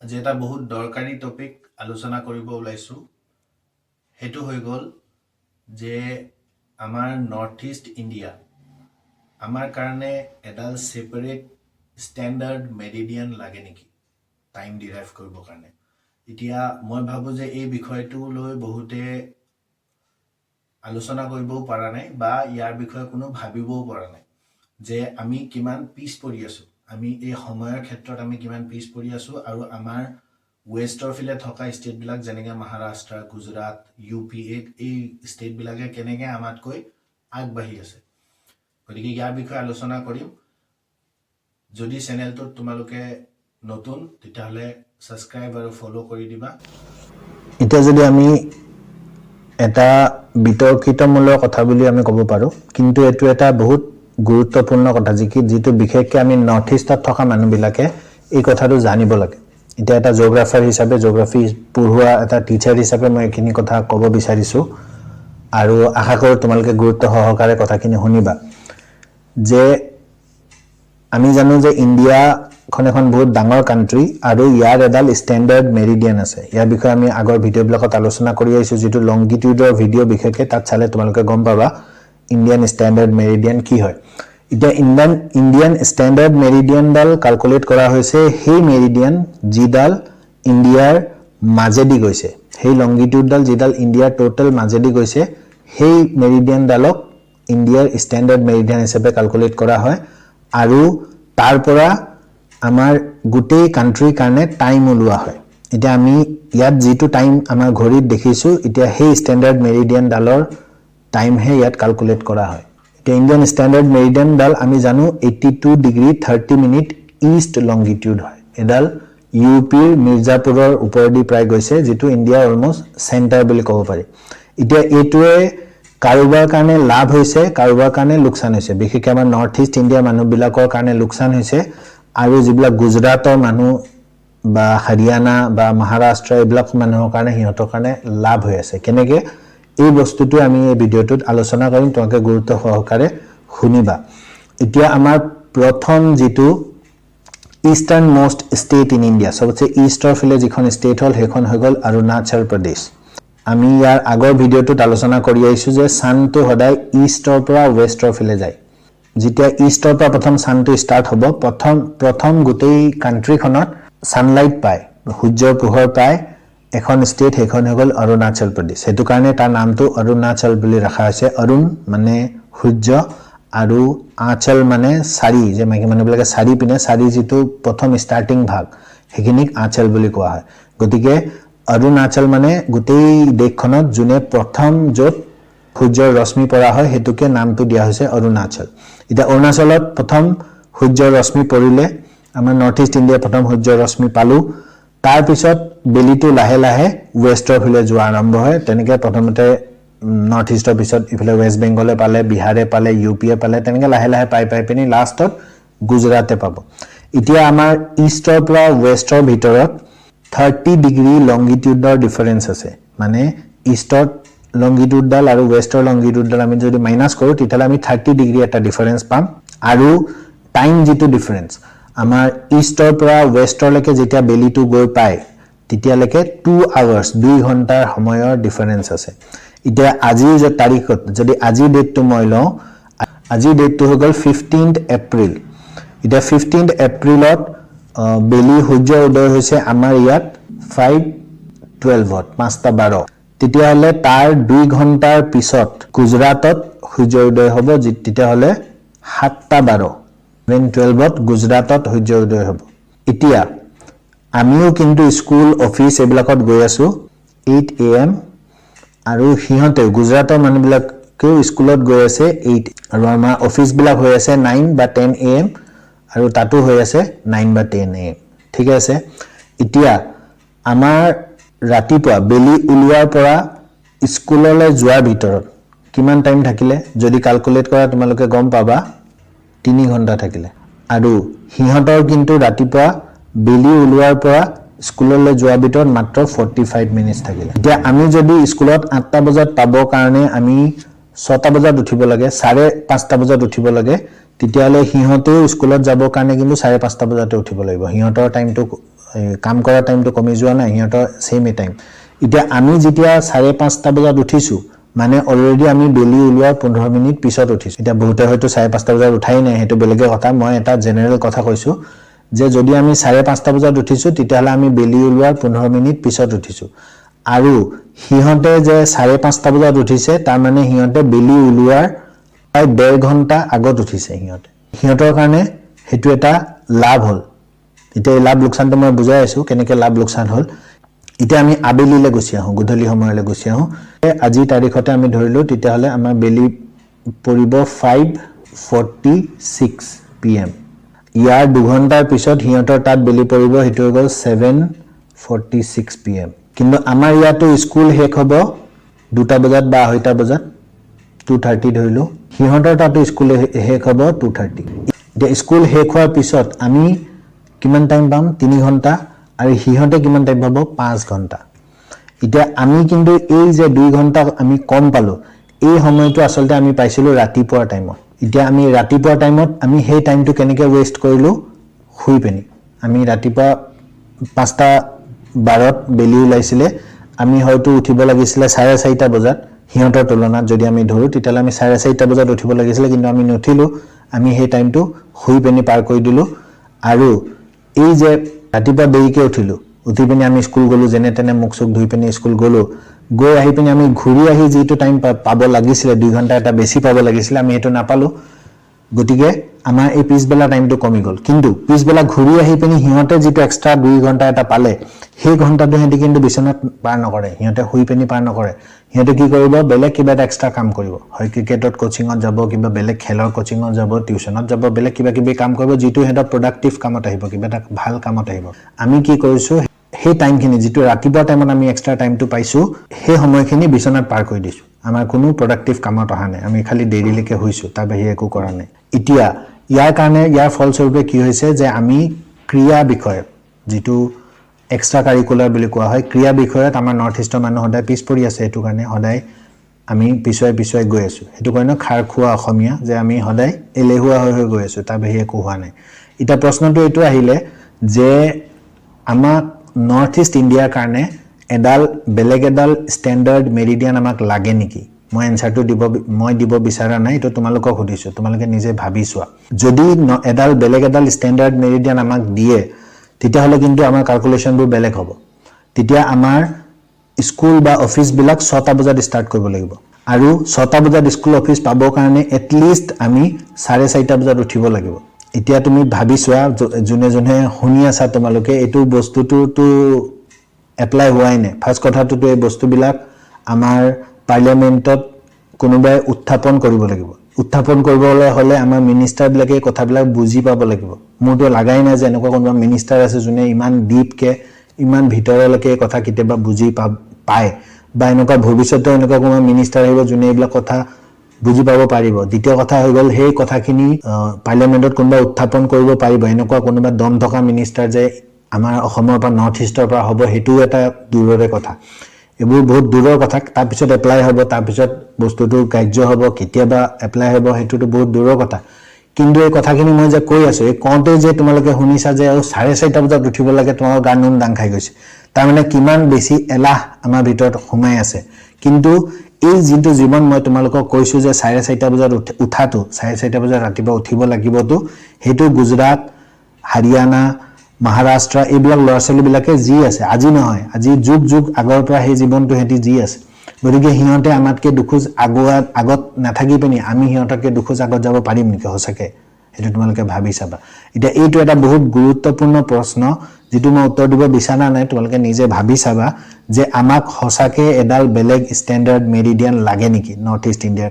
আজি এটা বহুত দৰকাৰী টপিক আলোচনা কৰিব ওলাইছোঁ। সেইটো হৈ গ'ল যে আমাৰ নৰ্থ ইষ্ট ইণ্ডিয়া আমাৰ কাৰণে এডাল ছেপাৰেট ষ্টেণ্ডাৰ্ড মেৰিডিয়ান লাগে নেকি টাইম ডিৰাইভ কৰিবৰ কাৰণে। এতিয়া মই ভাবোঁ যে এই বিষয়টো লৈ বহুতে আলোচনা কৰিবও পৰা নাই বা ইয়াৰ বিষয়ে কোনো ভাবিবও পৰা নাই যে আমি কিমান পিছ পৰি আছোঁ, আমি এই সময়ৰ ক্ষেত্ৰত আমি কিমান পিছ পৰি আছোঁ আৰু আমাৰ ৱেষ্টৰ ফালে থকা ষ্টেটবিলাক যেনেকৈ মহাৰাষ্ট্ৰ, গুজৰাট, UP এই ষ্টেটবিলাকে কেনেকৈ আমাতকৈ আগবাঢ়ি আছে। গতিকে ইয়াৰ বিষয়ে আলোচনা কৰিম। যদি চেনেলটোত তোমালোকে নতুন তেতিয়াহ'লে ছাবস্ক্ৰাইব আৰু ফ'ল' কৰি দিবা। এতিয়া যদি আমি এটা বিতৰ্কিতমূলক কথা বুলি আমি ক'ব পাৰোঁ, কিন্তু এইটো এটা বহুত গুৰুত্বপূৰ্ণ কথা যিটো বিশেষকৈ আমি নৰ্থ ইষ্টত থকা মানুহবিলাকে এই কথাটো জানিব লাগে। এতিয়া এটা জিঅ'গ্ৰাফাৰ হিচাপে, জিঅ'গ্ৰাফী পঢ়োৱা এটা টিচাৰ হিচাপে মই এইখিনি কথা ক'ব বিচাৰিছোঁ আৰু আশা কৰোঁ তোমালোকে গুৰুত্ব সহকাৰে কথাখিনি শুনিবা। যে আমি জানো যে ইণ্ডিয়াখন এখন বহুত ডাঙৰ কাণ্ট্ৰি আৰু ইয়াৰ এডাল ষ্টেণ্ডাৰ্ড মেৰিডিয়ান আছে। ইয়াৰ বিষয়ে আমি আগৰ ভিডিঅ'বিলাকত আলোচনা কৰি আহিছোঁ, যিটো লংগিটিউডৰ ভিডিঅ' বিশেষকৈ তাত চালে তোমালোকে গম পাবা ইণ্ডিয়ান ষ্টেণ্ডাৰ্ড মেৰিডিয়ান কি হয়। এতিয়া ইণ্ডিয়ান ষ্টেণ্ডাৰ্ড মেৰিডিয়ানডাল কালকুলেট কৰা হৈছে সেই মেৰিডিয়ান যিডাল ইণ্ডিয়াৰ মাজেদি গৈছে, সেই লংগিটিউডডাল যিডাল ইণ্ডিয়াৰ টোটেল মাজেদি গৈছে, সেই মেৰিডিয়ানডালক ইণ্ডিয়াৰ ষ্টেণ্ডাৰ্ড মেৰিডিয়ান হিচাপে কালকুলেট কৰা হয় আৰু তাৰ পৰা আমাৰ গোটেই কাণ্ট্ৰিৰ কাৰণে টাইম ওলোৱা হয়। এতিয়া আমি ইয়াত যিটো টাইম আমাৰ ঘড়ীত দেখিছোঁ, এতিয়া সেই ষ্টেণ্ডাৰ্ড মেৰিডিয়ানডালৰ টাইমহে ইয়াত কালকুলেট কৰা হয়। এতিয়া ইণ্ডিয়ান ষ্টেণ্ডাৰ্ড মেৰিডিয়ানডাল আমি জানো 82 ডিগ্ৰী 30 মিনিট ইষ্ট লংগিটিউড হয়। এডাল UPৰ মিৰ্জাপুৰৰ ওপৰেদি প্ৰায় গৈছে, যিটো ইণ্ডিয়াৰ অলমষ্ট চেণ্টাৰ বুলি ক'ব পাৰি। এতিয়া এইটোৱে কাৰোবাৰ কাৰণে লাভ হৈছে, কাৰোবাৰ কাৰণে লোকচান হৈছে। বিশেষকৈ আমাৰ নৰ্থ ইষ্ট ইণ্ডিয়াৰ মানুহবিলাকৰ কাৰণে লোকচান হৈছে আৰু যিবিলাক গুজৰাটৰ মানুহ বা হাৰিয়ানা বা মহাৰাষ্ট্ৰ এইবিলাক মানুহৰ কাৰণে সিহঁতৰ কাৰণে লাভ হৈ আছে। কেনেকৈ এই বস্তুটো আমি এই ভিডিঅ'টোত আলোচনা কৰিম, তোমালোকে গুৰুত্ব সহকাৰে শুনিবা। এতিয়া আমাৰ প্ৰথম যিটো eastern most state in India, চবতছে ইষ্টৰ ফালে যিখন ষ্টেট হ'ল সেইখন হৈ গ'ল অৰুণাচল প্ৰদেশ। আমি ইয়াৰ আগৰ ভিডিঅ'টোত আলোচনা কৰি আহিছোঁ যে ছানটো সদায় ইষ্টৰ পৰা ৱেষ্টৰ ফালে যায়। যেতিয়া ইষ্টৰ পৰা প্ৰথম ছানটো ষ্টাৰ্ট হ'ব, প্ৰথম গোটেই কাণ্ট্ৰিখনত ছানলাইট পায়, সূৰ্যৰ পোহৰ পায় এখন ষ্টেট, সেইখন হৈ গ'ল অৰুণাচল প্ৰদেশ। সেইটো কাৰণে তাৰ নামটো অৰুণাচল বুলি ৰখা হৈছে। অৰুণ মানে সূৰ্য আৰু আঁচল মানে চাৰি, যে মাইকী মানুহবিলাকে চাৰি পিনে, চাৰি যিটো প্ৰথম ষ্টাৰ্টিং ভাগ সেইখিনিক আঁচল বুলি কোৱা হয়। গতিকে অৰুণাচল মানে গোটেই দেশখনত যোনে প্ৰথম য'ত সূৰ্যৰ ৰশ্মি পৰা হয় সেইটোকে নামটো দিয়া হৈছে অৰুণাচল। এতিয়া অৰুণাচলত প্ৰথম সূৰ্যৰ ৰশ্মি পৰিলে, আমাৰ নৰ্থ ইষ্ট ইণ্ডিয়াই প্ৰথম সূৰ্যৰ ৰশ্মি পালোঁ। তাৰপিছত বেলিটো লাহে লাহে ৱেষ্টৰ ফালে যোৱা আৰম্ভ হয়। তেনেকৈ প্ৰথমতে নৰ্থ ইষ্টৰ পিছত ইফালে ৱেষ্ট বেংগলে পালে, বিহাৰে পালে, UPয়ে পালে, তেনেকৈ লাহে লাহে পাই পিনি লাষ্টত গুজৰাটে পাব। এতিয়া আমাৰ ইষ্টৰ পৰা ৱেষ্টৰ ভিতৰত 30 ডিগ্ৰী লংগিটিউডৰ ডিফাৰেঞ্চ আছে। মানে ইষ্টত লংগিটিউডডাল আৰু ৱেষ্টৰ লংগিটিউডডাল আমি যদি মাইনাছ কৰোঁ তেতিয়াহ'লে আমি 30 ডিগ্ৰী এটা ডিফাৰেঞ্চ পাম। আৰু টাইম যিটো ডিফাৰেঞ্চ, আমাৰ ইষ্টৰ পৰা ৱেষ্টৰলৈকে যেতিয়া বেলিটো গৈ পায় তেতিয়ালৈকে 2 আৱাৰ্ছ 2 ঘণ্টাৰ সময়ৰ ডিফাৰেঞ্চ আছে। এতিয়া আজিৰ যে তাৰিখত যদি আজিৰ ডেটটো মই লওঁ, আজিৰ ডেটটো হৈ গ'ল 15 এপ্ৰিল। এতিয়া 15 এপ্ৰিলত বেলি সূৰ্য উদয় হৈছে আমাৰ ইয়াত 5:12, 5:12। তেতিয়াহ'লে তাৰ 2 ঘণ্টাৰ পিছত গুজৰাটত সূৰ্য উদয় হ'ব, তেতিয়াহ'লে 7:12, 7:12 গুজৰাটত সূৰ্য উদয় হ'ব। এতিয়া আমিও কিন্তু স্কুল অফিচ এইবিলাকত গৈ আছোঁ 8 AM আৰু সিহঁতে গুজৰাটৰ মানুহবিলাকেও স্কুলত গৈ আছে 8, আৰু আমাৰ অফিচবিলাক হৈ আছে 9 বা 10 AM আৰু তাতো হৈ আছে 9 বা 10 AM। ঠিক আছে। এতিয়া আমাৰ ৰাতিপুৱা বেলি ওলোৱাৰ পৰা স্কুললৈ যোৱাৰ ভিতৰত কিমান টাইম থাকিলে যদি কালকুলেট কৰা তোমালোকে গম পাবা 3 ঘণ্টা থাকিলে। আৰু সিহঁতৰ কিন্তু ৰাতিপুৱা বেলি ওলোৱাৰ পৰা স্কুললৈ যোৱাৰ ভিতৰত মাত্ৰ 45 মিনিটছ থাকিলে। এতিয়া আমি যদি স্কুলত 8টা বজাত পাবৰ কাৰণে আমি 6টা বজাত উঠিব লাগে, 5:30 বজাত উঠিব লাগে, তেতিয়াহ'লে সিহঁতেও স্কুলত যাবৰ কাৰণে কিন্তু 5:30 বজাতে উঠিব লাগিব। সিহঁতৰ টাইমটো কাম কৰা টাইমটো কমি যোৱা নাই, সিহঁতৰ সেমে টাইম। এতিয়া আমি যেতিয়া 5:30 বজাত উঠিছো মানে অলৰেডি আমি বেলি ওলোৱাৰ 15 মিনিট পিছত উঠিছো। এতিয়া বহুতে হয়তো 5:30 বজাত উঠাই নাই, সেইটো বেলেগে কথা, মই এটা জেনেৰেল কথা কৈছো যে যদি আমি 5:30 বজাত উঠিছো তেতিয়াহ'লে আমি বেলি ওলোৱাৰ 15 মিনিট পিছত উঠিছো। আৰু সিহঁতে যে 5:30 বজাত উঠিছে তাৰমানে সিহঁতে বেলি ওলোৱাৰ প্ৰায় 1.5 ঘণ্টা আগত উঠিছে। সিহঁতৰ কাৰণে সেইটো এটা লাভ হ'ল। এতিয়া এই লাভ লোকচানটো মই বুজাই আছো কেনেকৈ লাভ লোকচান হ'ল। এতিয়া আমি আবেলিলৈ গুচি আহোঁ, গধূলি সময়লৈ গুচি আহোঁ। আজিৰ তাৰিখতে আমি ধৰিলোঁ তেতিয়াহ'লে আমাৰ বেলি পৰিব 5:46 PM। ইয়াৰ 2 ঘণ্টাৰ পিছত সিহঁতৰ তাত বেলি পৰিব, সেইটো হৈ গ'ল 7:46 PM। কিন্তু আমাৰ ইয়াতো স্কুল শেষ হ'ব 2টা বজাত বা 2:30 বজাত, 2:30 ধৰিলোঁ। সিহঁতৰ তাতো স্কুল শেষ হ'ব 2:30। এতিয়া স্কুল শেষ হোৱাৰ পিছত আমি কিমান টাইম পাম? 3 ঘণ্টা। আৰু সিহঁতে কিমান টাইম পাব? 5 ঘণ্টা। এতিয়া আমি কিন্তু এই যে 2 ঘণ্টা আমি কম পালোঁ, এই সময়টো আচলতে আমি পাইছিলোঁ ৰাতিপুৱাৰ টাইমত। এতিয়া আমি ৰাতিপুৱাৰ টাইমত আমি সেই টাইমটো কেনেকৈ ৱেষ্ট কৰিলোঁ? শুই পিনি। আমি ৰাতিপুৱা 5:12 বেলি ওলাইছিলে, আমি হয়তো উঠিব লাগিছিলে 4:30 বজাত। সিহঁতৰ তুলনাত যদি আমি ধৰোঁ তেতিয়াহ'লে আমি 4:30 বজাত উঠিব লাগিছিলে, কিন্তু আমি নুঠিলোঁ। আমি সেই টাইমটো শুই পিনি পাৰ কৰি দিলোঁ। আৰু এই যে ৰাতিপুৱা দেৰিকৈ উঠিলোঁ, উঠি পিনি আমি স্কুল গ'লোঁ, যেনে তেনে মুখ চুখ ধুই পিনি স্কুল গ'লোঁ। গৈ আহি পিনি আমি ঘূৰি আহি যিটো টাইম পাব লাগিছিলে, 2 ঘণ্টা এটা বেছি পাব লাগিছিলে, আমি সেইটো নাপালোঁ। গতিকে আমাৰ এই পিছবেলা টাইমটো কমি গ'ল। কিন্তু পিছবেলা ঘূৰি আহি পিনি সিহঁতে যিটো এক্সট্ৰা 2 ঘণ্টা এটা পালে, সেই ঘণ্টাটো সিহঁতে কিন্তু বিচনাত পাৰ নকৰে, সিহঁতে শুই পিনি পাৰ নকৰে। সিহঁতে কি কৰিব? বেলেগ কিবা এটা এক্সট্ৰা কাম কৰিব। হয় ক্ৰিকেটত কোচিঙত যাব, কিবা বেলেগ খেলৰ কোচিঙত যাব, টিউশ্যনত যাব, বেলেগ কিবা কিবি কাম কৰিব, যিটো সিহঁতৰ প্ৰডাক্টিভ কামত আহিব, কিবা এটা ভাল কামত আহিব। আমি কি কৰিছোঁ? সেই টাইমখিনি যিটো ৰাতিপুৱা টাইমত আমি এক্সট্ৰা টাইমটো পাইছোঁ, সেই সময়খিনি বিচনাত পাৰ কৰি দিছোঁ। আমাৰ কোনো প্ৰডাক্টিভ কামত অহা নাই, আমি খালি দেৰিলৈকে শুইছোঁ, তাৰ বাহিৰে একো কৰা নাই। এতিয়া ইয়াৰ ফলস্বৰূপে কি হৈছে যে আমি ক্ৰীড়া বিষয়ত, যিটো এক্সট্ৰা কাৰিকুলাৰ বুলি কোৱা হয়, ক্ৰীড়া বিষয়ত আমাৰ নৰ্থ ইষ্টৰ মানুহ সদায় পিছ পৰি আছে। সেইটো কাৰণে সদায় আমি পিছুৱাই গৈ আছোঁ। সেইটো কাৰণে খাৰ খোৱা অসমীয়া যে আমি সদায় এলেহুৱা হৈ গৈ আছোঁ, তাৰ বাহিৰে একো হোৱা নাই। এতিয়া প্ৰশ্নটো এইটো আহিলে যে আমাক নৰ্থ ইষ্ট ইণ্ডিয়াৰ কাৰণে বেলেগ এডাল ষ্টেণ্ডাৰ্ড মেৰিডিয়ান আমাক লাগে নেকি? মই এনচাৰটো দিব বিচৰা নাই, এইটো তোমালোকক সুধিছোঁ, তোমালোকে নিজে ভাবি চোৱা। যদি বেলেগ এডাল ষ্টেণ্ডাৰ্ড মেৰিডিয়ান আমাক দিয়ে তেতিয়াহ'লে কিন্তু আমাৰ কেলকুলেশ্যনবোৰ বেলেগ হ'ব। তেতিয়া আমাৰ স্কুল বা অফিচবিলাক 6টা বজাত ষ্টাৰ্ট কৰিব লাগিব। আৰু 6টা বজাত স্কুল অফিচ পাবৰ কাৰণে এটলিষ্ট আমি 4:30 বজাত উঠিব লাগিব। এতিয়া তুমি ভাবি চোৱা, যোনে শুনি আছা তোমালোকে, এইটো বস্তুটোতো এপ্লাই হোৱাই নাই। ফাৰ্ষ্ট কথাটোতো এই বস্তুবিলাক আমাৰ পাৰ্লিয়ামেণ্টত কোনোবাই উত্থাপন কৰিব লাগিব। উত্থাপন কৰিবলৈ হ'লে আমাৰ মিনিষ্টাৰবিলাকে এই কথাবিলাক বুজি পাব লাগিব। মোৰতো লাগাই নাই যে এনেকুৱা কোনোবা মিনিষ্টাৰ আছে যোনে ইমান ডিপকৈ, ইমান ভিতৰলৈকে এই কথা কেতিয়াবা বুজি পায়, বা এনেকুৱা ভৱিষ্যতেও এনেকুৱা কোনোবা মিনিষ্টাৰ আহিব যোনে এইবিলাক কথা বুজি পাব পাৰিব। দ্বিতীয় কথা হৈ গ'ল, সেই কথাখিনি পাৰ্লিয়ামেণ্টত কোনোবা উত্থাপন কৰিব পাৰিব, এনেকুৱা কোনোবা দম থকা মিনিষ্টাৰ যে আমাৰ অসমৰ পৰা নৰ্থ ইষ্টৰ পৰা হ'ব, সেইটোও এটা দূৰৰে কথা। এইবোৰ বহুত দূৰৰ কথা। তাৰপিছত এপ্লাই হ'ব, তাৰপিছত বস্তুটো কাৰ্য হ'ব, কেতিয়াবা এপ্লাই হ'ব, সেইটোতো বহুত দূৰৰ কথা। কিন্তু এই কথাখিনি মই যে কৈ আছোঁ, এই কওঁতে যে তোমালোকে শুনিছা যে 4:30 বজাত উঠিব লাগে, তোমালোকৰ গাৰ নোম দাং খাই গৈছে। তাৰমানে কিমান বেছি এলাহ আমাৰ ভিতৰত সোমাই আছে। কিন্তু এই যিটো জীৱন মই তোমালোকক কৈছোঁ যে 4:30 বজাত উঠাটো, 4:30 বজাত ৰাতিপুৱা উঠিব লাগিবতো, সেইটো গুজৰাট, হাৰিয়ানা, মহাৰাষ্ট্ৰ এইবিলাক ল'ৰা ছোৱালীবিলাকে যি আছে, আজি নহয়, আজি যুগ আগৰ পৰা সেই জীৱনটো সিহঁতি যি আছে। গতিকে সিহঁতে আমাতকৈ দুখোজ আগত নাথাকি পিনি আমি সিহঁতকে দুখোজ আগত যাব পাৰিম নেকি সঁচাকৈ? সেইটো তোমালোকে ভাবি চাবা। এতিয়া এইটো এটা বহুত গুৰুত্বপূৰ্ণ প্ৰশ্ন, যিটো মই উত্তৰ দিব বিচৰা নাই। তোমালোকে নিজে ভাবি চাবা যে আমাক সঁচাকৈ এডাল বেলেগ ষ্টেণ্ডাৰ্ড মেৰিডিয়ান লাগে নেকি নৰ্থ ইষ্ট ইণ্ডিয়াৰ।